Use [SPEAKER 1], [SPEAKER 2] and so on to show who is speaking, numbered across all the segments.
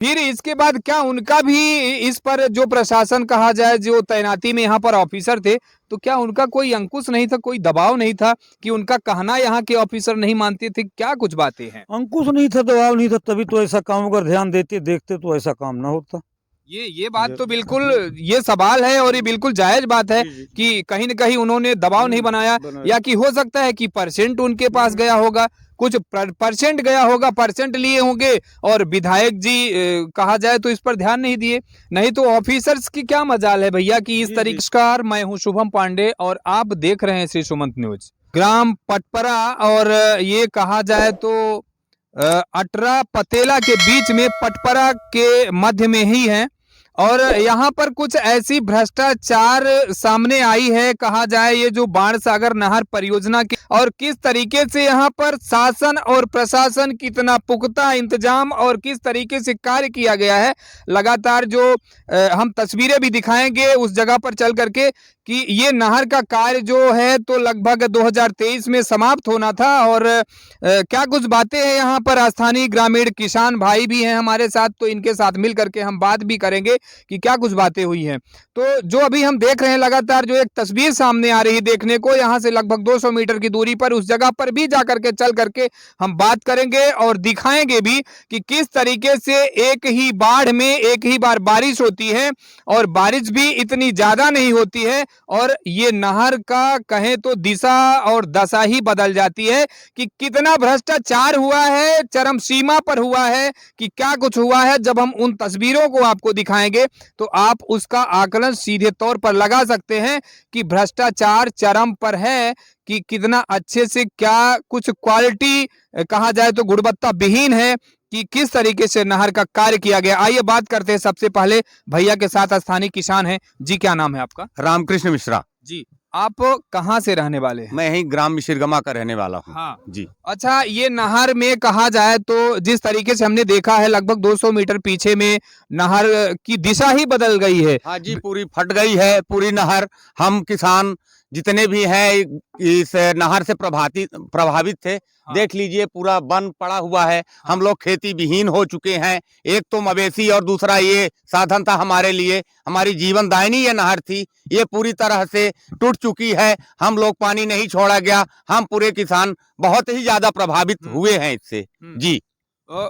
[SPEAKER 1] फिर इसके बाद क्या उनका भी इस पर जो प्रशासन कहा जाए, जो तैनाती में यहाँ पर ऑफिसर थे, तो क्या उनका कोई अंकुश नहीं था, कोई दबाव नहीं था कि उनका कहना यहाँ के ऑफिसर नहीं मानते थे? क्या कुछ बातें हैं?
[SPEAKER 2] अंकुश नहीं था, दबाव नहीं था, तभी तो ऐसा काम अगर ध्यान देते देखते तो ऐसा काम ना होता।
[SPEAKER 1] ये बात तो बिल्कुल, ये सवाल है और ये बिल्कुल जायज बात है कि कहीं न कहीं उन्होंने दबाव नहीं बनाया, या कि हो सकता है कि परसेंट उनके पास गया होगा, कुछ परसेंट गया होगा, परसेंट लिए होंगे और विधायक जी कहा जाए तो इस पर ध्यान नहीं दिए। नहीं तो ऑफिसर्स की क्या मजाल है भैया कि इस तरीके। नमस्कार, मैं हूं शुभम पांडे और आप देख रहे हैं श्री सुमंत न्यूज। ग्राम पटपरा और ये कहा जाए तो अटरा पतेला के बीच में, पटपरा के मध्य में ही है और यहाँ पर कुछ ऐसी भ्रष्टाचार सामने आई है, कहा जाए ये जो बाणसागर नहर परियोजना की, और किस तरीके से यहाँ पर शासन और प्रशासन कितना पुख्ता इंतजाम और किस तरीके से कार्य किया गया है। लगातार जो हम तस्वीरें भी दिखाएंगे उस जगह पर चल करके कि ये नहर का कार्य जो है तो लगभग 2023 में समाप्त होना था। और क्या कुछ बातें हैं यहाँ पर, स्थानीय ग्रामीण किसान भाई भी हैं हमारे साथ, तो इनके साथ मिल करके हम बात भी करेंगे कि क्या कुछ बातें हुई हैं। तो जो अभी हम देख रहे हैं लगातार जो एक तस्वीर सामने आ रही है देखने को, यहाँ से लगभग 200 मीटर की दूरी पर, उस जगह पर भी जा करके चल करके हम बात करेंगे और दिखाएंगे भी कि किस तरीके से एक ही बाढ़ में एक ही बार बारिश होती है और बारिश भी इतनी ज्यादा नहीं होती है और ये नहर का कहें तो दिशा और दशा ही बदल जाती है कि कितना भ्रष्टाचार हुआ है, चरम सीमा पर हुआ है कि क्या कुछ हुआ है। जब हम उन तस्वीरों को आपको दिखाएंगे तो आप उसका आकलन सीधे तौर पर लगा सकते हैं कि भ्रष्टाचार चरम पर है कि कितना अच्छे से, क्या कुछ क्वालिटी कहा जाए तो गुणवत्ता विहीन है कि किस तरीके से नहर का कार्य किया गया। आइए बात करते हैं सबसे पहले भैया के साथ, स्थानीय किसान हैं जी। क्या नाम है आपका?
[SPEAKER 3] रामकृष्ण मिश्रा
[SPEAKER 1] जी। आप कहाँ से रहने वाले हैं?
[SPEAKER 3] मैं यही ग्राम मिश्रगमा का रहने वाला हूँ।
[SPEAKER 1] हाँ
[SPEAKER 3] जी।
[SPEAKER 1] अच्छा, ये नहर में कहा जाए तो जिस तरीके से हमने देखा है लगभग 200 मीटर पीछे में नहर की दिशा ही बदल गई है।
[SPEAKER 3] हाँ जी, पूरी फट गई है पूरी नहर। हम किसान जितने भी हैं इस नहर से प्रभावित थे।
[SPEAKER 1] हाँ।
[SPEAKER 3] देख लीजिए पूरा वन पड़ा हुआ है।
[SPEAKER 1] हाँ।
[SPEAKER 3] हम लोग खेती विहीन हो चुके हैं। एक तो मवेशी और दूसरा ये साधन था हमारे लिए, हमारी जीवनदायिनी ये नहर थी, ये पूरी तरह से टूट चुकी है। हम लोग पानी नहीं छोड़ा गया, हम पूरे किसान बहुत ही ज्यादा प्रभावित हुए हैं इससे। जी।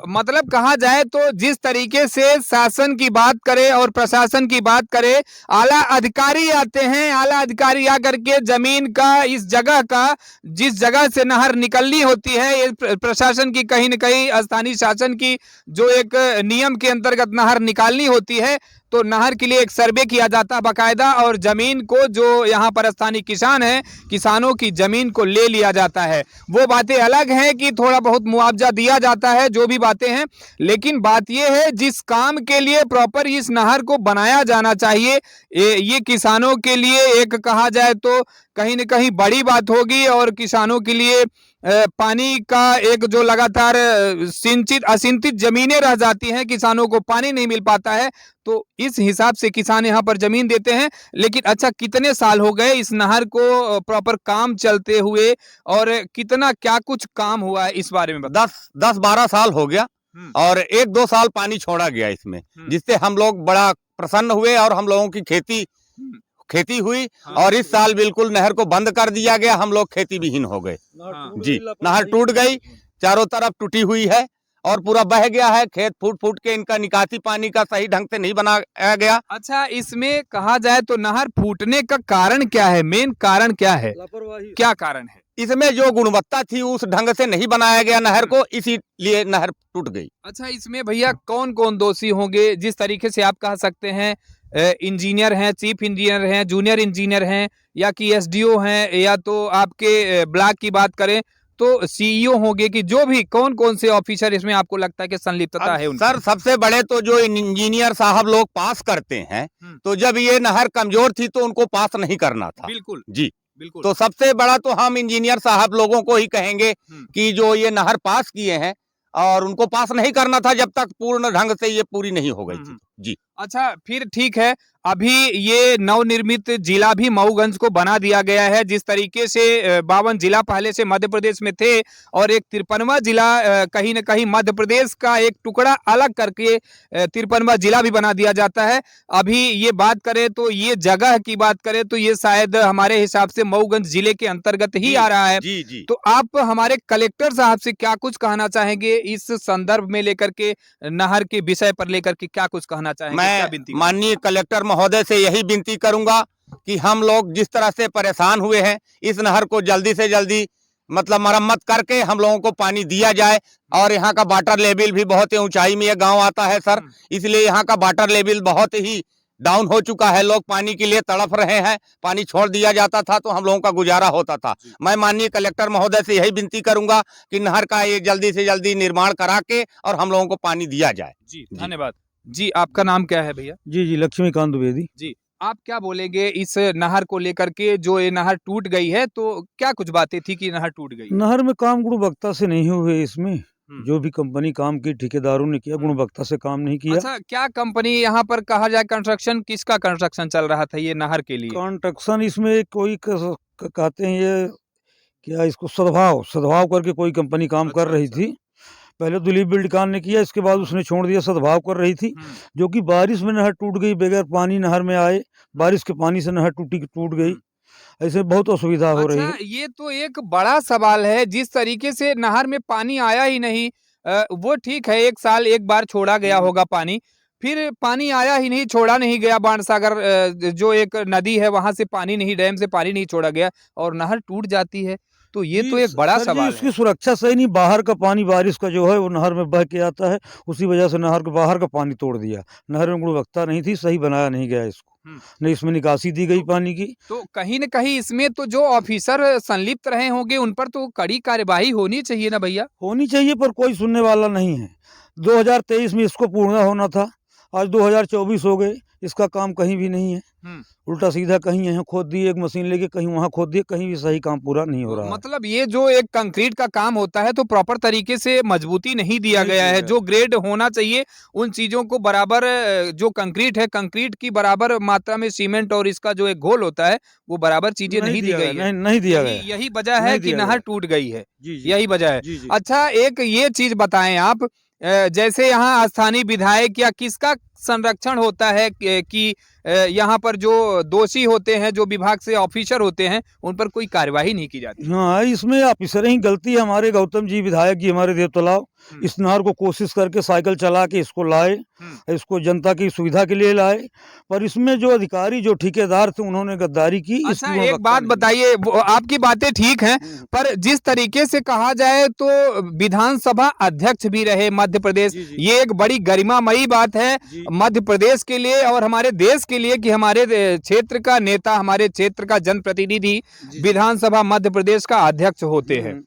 [SPEAKER 1] मतलब कहा जाए तो जिस तरीके से शासन की बात करें और प्रशासन की बात करें, आला अधिकारी आते हैं, आला अधिकारी आकर के जमीन का, इस जगह का, जिस जगह से नहर निकलनी होती है, ये प्रशासन की कहीं न कहीं स्थानीय शासन की जो एक नियम के अंतर्गत नहर निकालनी होती है, तो नहर के लिए एक सर्वे किया जाता है बाकायदा और जमीन को, जो यहाँ पर स्थानीय किसान हैं, किसानों की जमीन को ले लिया जाता है। वो बातें अलग हैं कि थोड़ा बहुत मुआवजा दिया जाता है, जो भी बातें हैं, लेकिन बात ये है जिस काम के लिए प्रॉपर इस नहर को बनाया जाना चाहिए, ये किसानों के लिए एक कहा जाए तो कहीं न कहीं बड़ी बात होगी और किसानों के लिए पानी का एक जो लगातार सिंचित असिंचित जमीनें रह जाती हैं, किसानों को पानी नहीं मिल पाता है, तो इस हिसाब से किसान यहाँ पर जमीन देते हैं। लेकिन अच्छा, कितने साल हो गए इस नहर को प्रॉपर काम चलते हुए और कितना क्या कुछ काम हुआ है इस बारे में बताओ।
[SPEAKER 3] 10-12 साल हो गया और 1-2 साल पानी छोड़ा गया इसमें, जिससे हम लोग बड़ा प्रसन्न हुए और हम लोगों की खेती हुई। और इस साल बिल्कुल नहर को बंद कर दिया गया, हम लोग खेती विहीन हो गए। जी, नहर टूट गई, चारों तरफ टूटी हुई है और पूरा बह गया है। खेत फूट के इनका निकासी पानी का सही ढंग से नहीं बनाया गया।
[SPEAKER 1] अच्छा, इसमें कहा जाए तो नहर फूटने का कारण क्या है? मेन कारण क्या है? क्या कारण है?
[SPEAKER 3] इसमें जो गुणवत्ता थी उस ढंग से नहीं बनाया गया नहर को, इसीलिए नहर टूट गई।
[SPEAKER 1] अच्छा, इसमें भैया कौन कौन दोषी होंगे? जिस तरीके से आप कह सकते हैं इंजीनियर हैं, चीफ इंजीनियर हैं, जूनियर इंजीनियर हैं, या कि एसडीओ हैं, या तो आपके ब्लॉक की बात करें तो सीईओ होंगे, कि जो भी कौन कौन से ऑफिसर इसमें आपको लगता है कि संलिप्तता है उनकी?
[SPEAKER 3] सर, सबसे बड़े तो जो इंजीनियर साहब लोग पास करते हैं, तो जब ये नहर कमजोर थी तो उनको पास नहीं करना था।
[SPEAKER 1] बिल्कुल
[SPEAKER 3] जी,
[SPEAKER 1] बिल्कुल।
[SPEAKER 3] तो सबसे बड़ा तो हम इंजीनियर साहब लोगों को ही कहेंगे कि जो ये नहर पास किए हैं, और उनको पास नहीं करना था जब तक पूर्ण ढंग से ये पूरी नहीं हो गई थी। जी।
[SPEAKER 1] अच्छा, फिर ठीक है, अभी ये नवनिर्मित जिला भी मऊगंज को बना दिया गया है। जिस तरीके से 52 जिला पहले से मध्य प्रदेश में थे और एक 53वां जिला कहीं न कहीं मध्य प्रदेश का एक टुकड़ा अलग करके 53वां जिला भी बना दिया जाता है। अभी ये बात करें तो ये जगह की बात करें तो ये शायद हमारे हिसाब से मऊगंज जिले के अंतर्गत ही आ रहा है।
[SPEAKER 3] जी जी।
[SPEAKER 1] तो आप हमारे कलेक्टर साहब से क्या कुछ कहना चाहेंगे इस संदर्भ में लेकर के, नहर के विषय पर लेकर के क्या कुछ कहना चाहेंगे? क्या
[SPEAKER 3] मैं
[SPEAKER 1] विनती
[SPEAKER 3] माननीय कलेक्टर महोदय से यही विनती करूंगा कि हम लोग जिस तरह से परेशान हुए हैं, इस नहर को जल्दी से जल्दी मतलब मरम्मत करके हम लोगों को पानी दिया जाए। और यहाँ का वाटर लेवल भी बहुत ही ऊंचाई में ये गांव आता है सर, इसलिए यहाँ का वाटर लेवल बहुत ही डाउन हो चुका है। लोग पानी के लिए तड़प रहे हैं। पानी छोड़ दिया जाता था तो हम लोगों का गुजारा होता था। मैं माननीय कलेक्टर महोदय से यही विनती करूंगा कि नहर का ये जल्दी से जल्दी निर्माण करा के और हम लोगों को पानी दिया जाए।
[SPEAKER 1] जी धन्यवाद। जी आपका नाम क्या है भैया?
[SPEAKER 2] जी जी, लक्ष्मीकांत द्विवेदी।
[SPEAKER 1] जी आप क्या बोलेंगे इस नहर को लेकर के, जो ये नहर टूट गई है तो क्या कुछ बातें थी कि नहर टूट गई?
[SPEAKER 2] नहर में काम गुणवत्ता से नहीं हुए। इसमें जो भी कंपनी काम की, ठेकेदारों ने किया, गुणवत्ता से काम नहीं किया।
[SPEAKER 1] अच्छा, क्या कंपनी यहाँ पर कहा जाए कंस्ट्रक्शन, किसका कंस्ट्रक्शन चल रहा था ये नहर के लिए?
[SPEAKER 2] कंस्ट्रक्शन इसमें कोई कहते हैं ये क्या, इसको सद्भाव करके कोई कंपनी काम कर रही थी। पहले दिलीप बिल्डकॉन ने किया, इसके बाद उसने छोड़ दिया। सद्भाव कर रही थी, जो कि बारिश में नहर टूट गई, बगैर पानी नहर में आए, बारिश के पानी से नहर टूट गई। ऐसे बहुत असुविधा हो रही है।
[SPEAKER 1] अच्छा, ये तो एक बड़ा सवाल है। जिस तरीके से नहर में पानी आया ही नहीं, वो ठीक है, एक साल एक बार छोड़ा गया होगा पानी, फिर पानी आया ही नहीं, छोड़ा नहीं गया। बाणसागर जो एक नदी है वहां से पानी नहीं, डैम से पानी नहीं छोड़ा गया और नहर टूट जाती है, तो ये तो एक बड़ा सवाल है।
[SPEAKER 2] उसकी सुरक्षा सही नहीं। बाहर का पानी बारिश का जो है वो नहर में बह के आता है, उसी वजह से नहर के बाहर का पानी तोड़ दिया। नहर में गुणवत्ता नहीं थी, सही बनाया नहीं गया इसको, नहीं इसमें निकासी दी गई पानी की।
[SPEAKER 1] तो कहीं न कहीं इसमें तो जो ऑफिसर संलिप्त रहे होंगे उन पर तो कड़ी कार्यवाही होनी चाहिए ना भैया?
[SPEAKER 2] होनी चाहिए, पर कोई सुनने वाला नहीं है। 2023 में इसको पूर्ण होना था, आज 2024 हो गए, इसका काम कहीं भी नहीं है। उल्टा सीधा कहीं यहाँ खोद दिए एक मशीन लेके, कहीं वहाँ खोद दिए, कहीं भी सही काम पूरा नहीं हो रहा है।
[SPEAKER 1] मतलब ये जो एक कंक्रीट का काम होता है तो प्रॉपर तरीके से मजबूती नहीं दिया गया है। जो ग्रेड होना चाहिए उन चीजों को बराबर, जो कंक्रीट है, कंक्रीट की बराबर मात्रा में सीमेंट और इसका जो एक घोल होता है वो बराबर चीजें नहीं दी गई है।
[SPEAKER 2] नहीं दिया गया।
[SPEAKER 1] यही वजह है कि नहर टूट गई है, यही वजह है।
[SPEAKER 2] जी, जी।
[SPEAKER 1] अच्छा, एक ये चीज बताएं आप, जैसे यहाँ स्थानीय विधायक या किसका संरक्षण होता है कि यहाँ पर जो दोषी होते हैं, जो विभाग से ऑफिसर होते हैं, उन पर कोई कार्यवाही नहीं की जाती?
[SPEAKER 2] हाँ, इसमें ऑफिसर ही गलती है। हमारे गौतम जी विधायक जी हमारे देवतलाव इस नहर को कोशिश करके साइकिल चला के इसको लाए, इसको जनता की सुविधा के लिए लाए, पर इसमें जो अधिकारी, जो ठेकेदार थे, उन्होंने गद्दारी की।
[SPEAKER 1] अच्छा, एक बात बताइए, आपकी बातें ठीक हैं, पर जिस तरीके से कहा जाए तो विधानसभा अध्यक्ष भी रहे मध्य प्रदेश, ये एक बड़ी गरिमामयी बात है मध्य प्रदेश के लिए और हमारे देश के लिए कि हमारे क्षेत्र का नेता, हमारे क्षेत्र का जनप्रतिनिधि विधानसभा मध्य प्रदेश का अध्यक्ष होते हैं।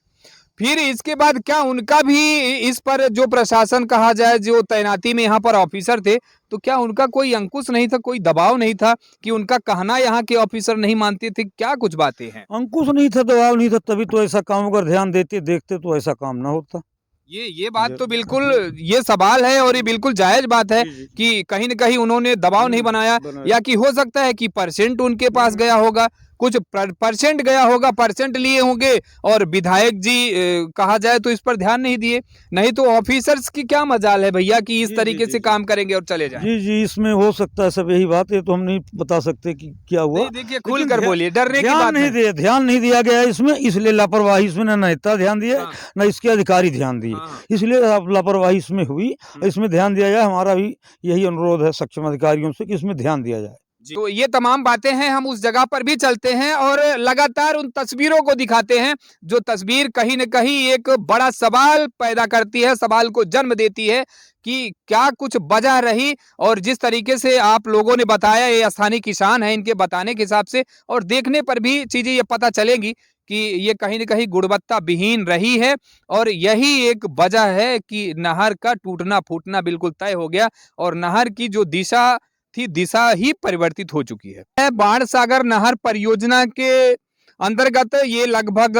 [SPEAKER 1] फिर इसके बाद क्या उनका भी इस पर, जो प्रशासन कहा जाए, जो तैनाती में यहाँ पर ऑफिसर थे, तो क्या उनका कोई अंकुश नहीं था, कोई दबाव नहीं था कि उनका कहना यहाँ के ऑफिसर नहीं मानते थे? क्या कुछ बातें हैं?
[SPEAKER 2] अंकुश नहीं था, दबाव नहीं था, तभी तो ऐसा काम, अगर ध्यान देते देखते तो ऐसा काम ना होता।
[SPEAKER 1] ये बात तो बिल्कुल, ये सवाल है और ये बिल्कुल जायज बात है कि कहीं न कहीं उन्होंने दबाव नहीं बनाया, या कि हो सकता है कि परसेंट उनके पास गया होगा, कुछ परसेंट गया होगा, परसेंट लिए होंगे और विधायक जी कहा जाए तो इस पर ध्यान नहीं दिए। नहीं तो ऑफिसर्स की क्या मजाल है भैया कि इस तरीके से काम करेंगे और चले जाएं?
[SPEAKER 2] जी, इसमें हो सकता है सब यही बात है, तो हम नहीं बता सकते कि क्या हुआ।
[SPEAKER 1] देखिए, खुल कर बोलिए, डरने की बात नहीं।
[SPEAKER 2] ध्यान नहीं दिया गया इसमें, इसलिए लापरवाही इसमें, न नेता ध्यान दिया, न इसके अधिकारी ध्यान दिए, इसलिए लापरवाही इसमें हुई। इसमें ध्यान दिया जाए, हमारा भी यही अनुरोध है सक्षम अधिकारियों से कि इसमें ध्यान दिया जाए।
[SPEAKER 1] तो ये तमाम बातें हैं, हम उस जगह पर भी चलते हैं और लगातार उन तस्वीरों को दिखाते हैं, जो तस्वीर कहीं न कहीं एक बड़ा सवाल पैदा करती है, सवाल को जन्म देती है कि क्या कुछ वजह रही। और जिस तरीके से आप लोगों ने बताया, ये स्थानीय किसान है, इनके बताने के हिसाब से और देखने पर भी चीजें ये पता चलेंगी कि ये कहीं न कहीं गुणवत्ता विहीन रही है और यही एक वजह है कि नहर का टूटना फूटना बिल्कुल तय हो गया और नहर की जो दिशा थी, दिशा ही परिवर्तित हो चुकी है। बाणसागर नहर परियोजना के अंतर्गत ये लगभग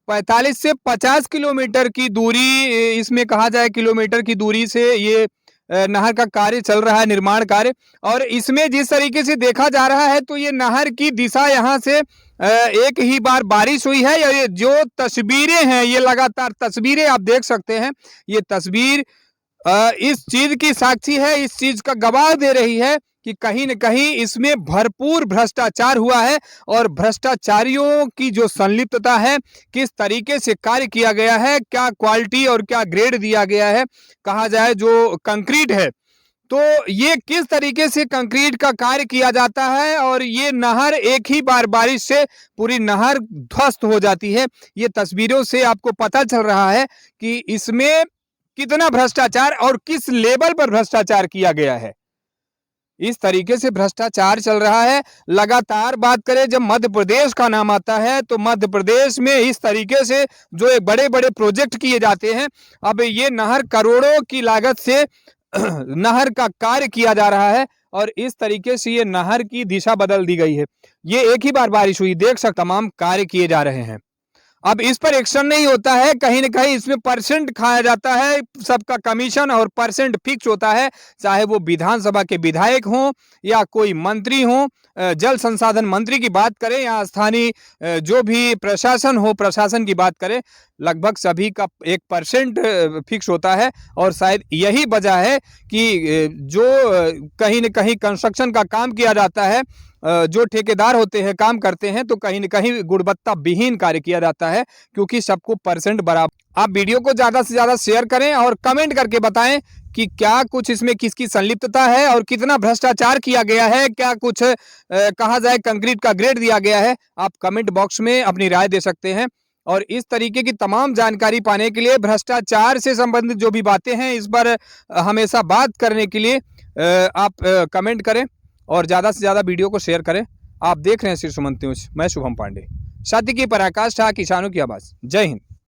[SPEAKER 1] 45 से 50 किलोमीटर की दूरी, इसमें कहा जाए किलोमीटर की दूरी से ये नहर का कार्य चल रहा है, निर्माण कार्य। और इसमें जिस तरीके से देखा जा रहा है तो ये नहर की दिशा यहाँ से एक ही बार बारिश हुई है। ये जो तस्वीरें हैं, ये लगातार तस्वीरें आप देख सकते हैं। ये तस्वीर इस चीज की साक्षी है, इस चीज का गवाह दे रही है कि कहीं न कहीं इसमें भरपूर भ्रष्टाचार हुआ है। और भ्रष्टाचारियों की जो संलिप्तता है, किस तरीके से कार्य किया गया है, क्या क्वालिटी और क्या ग्रेड दिया गया है, कहा जाए जो कंक्रीट है तो ये किस तरीके से कंक्रीट का कार्य किया जाता है और ये नहर एक ही बार बारिश से पूरी नहर ध्वस्त हो जाती है। ये तस्वीरों से आपको पता चल रहा है कि इसमें कितना भ्रष्टाचार और किस लेवल पर भ्रष्टाचार किया गया है। इस तरीके से भ्रष्टाचार चल रहा है। लगातार बात करें, जब मध्य प्रदेश का नाम आता है तो मध्य प्रदेश में इस तरीके से जो एक बड़े बड़े प्रोजेक्ट किए जाते हैं। अब ये नहर करोड़ों की लागत से नहर का कार्य किया जा रहा है और इस तरीके से ये नहर की दिशा बदल दी गई है। ये एक ही बार बारिश हुई, देख सकते तमाम कार्य किए जा रहे हैं। अब इस पर एक्शन नहीं होता है, कहीं न कहीं इसमें परसेंट खाया जाता है, सबका कमीशन और परसेंट फिक्स होता है, चाहे वो विधानसभा के विधायक हों या कोई मंत्री हों। जल संसाधन मंत्री की बात करें या स्थानीय जो भी प्रशासन हो, प्रशासन की बात करें, लगभग सभी का 1% फिक्स होता है। और शायद यही वजह है कि जो कहीं न कहीं कंस्ट्रक्शन का काम किया जाता है, जो ठेकेदार होते हैं, काम करते हैं, तो कहीं न कहीं गुणवत्ता विहीन कार्य किया जाता है, क्योंकि सबको परसेंट बराबर। आप वीडियो को ज़्यादा से ज़्यादा शेयर करें और कमेंट करके बताएं कि क्या कुछ इसमें किसकी संलिप्तता है और कितना भ्रष्टाचार किया गया है, क्या कुछ कहा जाए कंक्रीट का ग्रेड दिया गया है। आप कमेंट बॉक्स में अपनी राय दे सकते हैं। और इस तरीके की तमाम जानकारी पाने के लिए, भ्रष्टाचार से संबंधित जो भी बातें हैं, इस पर हमेशा बात करने के लिए आप कमेंट करें और ज़्यादा से ज़्यादा वीडियो को शेयर करें। आप देख रहे हैं शीर्ष सुमंत न्यूज, मैं शुभम पांडे, सत्य की पराकाष्ठा, किसानों की आवाज़। जय हिंद।